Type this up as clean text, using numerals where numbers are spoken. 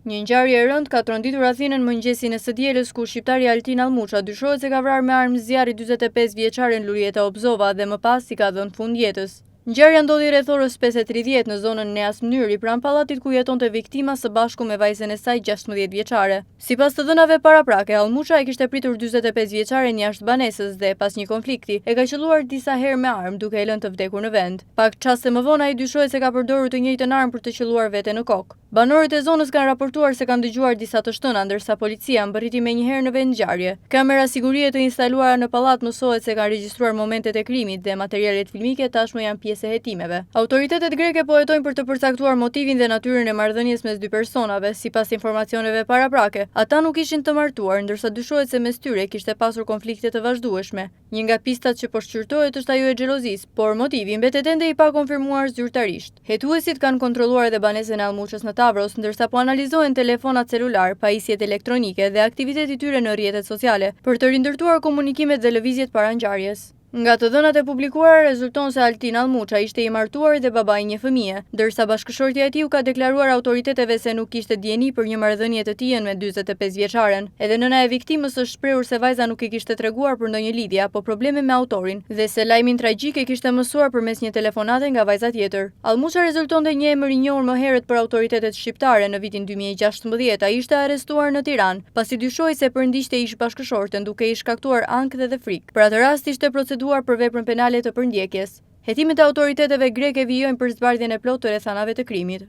Një ngjarje e rëndë ka tronditur Athinën mëngjesin e së dielës ku shqiptari Altin Allmuça dyshohet se ka vrarë me armë zjarri 45 vjeçaren Lurieta Obzova dhe më pas i ka dhënë fund jetës. Ngjarja ndodhi rreth orës 5:30 në zonën Neas Mnyri pranë pallatit ku jetonte viktima së bashku me vajzën e saj 16 vjeçare. Sipas të dhënave paraprake, Allmuça e kishte pritur 45 vjeçaren jashtë banesës dhe pas një konflikti e ka qelluar disa herë me armë duke e lënë të vdekur në vend. Pak çaste më vonë ai dyshohet se ka përdorur të njëjtën armë për të qelluar veten në kokë. Banorët e zonës kanë raportuar se kanë dëgjuar disa të shtëna, ndërsa policia mbërriti menjëherë në vend ngjarje. Kamera sigurie të instaluara në pallat mësohet se kanë regjistruar momentet e krimit dhe materialet filmike tashmë janë pjesë e hetimeve. Autoritetet greke po hetojnë për të përcaktuar motivin dhe natyrën e marrëdhënies mes dy personave. Sipas informacioneve paraprake, ata nuk ishin të martuar, ndërsa dyshohet se mes tyre kishte pasur konflikte të vazhdueshme. Një nga pistat që po shqyrtohet është ajo e xhelozisë, por motivi mbetet ende i pakonfirmuar zyrtarisht. Hetuesit kanë kontrolluar edhe banesën e Allmuçës në Tavros, ndërsa po analizohen telefonat celular, pajisjet elektronike dhe aktiviteti tyre në rrjetet sociale për të rindërtuar komunikimet dhe lëvizjet para ngjarjes. Nga të dhënat e publikuara rezulton se Altin Allmuça ishte i martuar dhe baba i një fëmije, ndërsa bashkëshortja e tij u ka deklaruar autoriteteve se nuk kishte dieni për një marrëdhënie të tillë me 45 vjeçaren. Edhe nëna e viktimës është shprehur se vajza nuk i kishte treguar për ndonjë lidhje apo probleme me autorin dhe se lajmin tragjik e kishte mësuar përmes një telefonate nga vajza tjetër. Allmuça rezultonte një emër i njohur më herët për autoritetet shqiptare. Në vitin 2016 ai ishte arrestuar në Tiranë, pasi dyshohej se përndiqte ish bashkëshorten duke i shkaktuar ankth dhe frikë. Për atë rast ishte proceduar për veprën penale të përndjekjes. Hetimet e autoriteteve greke vijojnë për zbardhjen e plotë të rrethanave të krimit.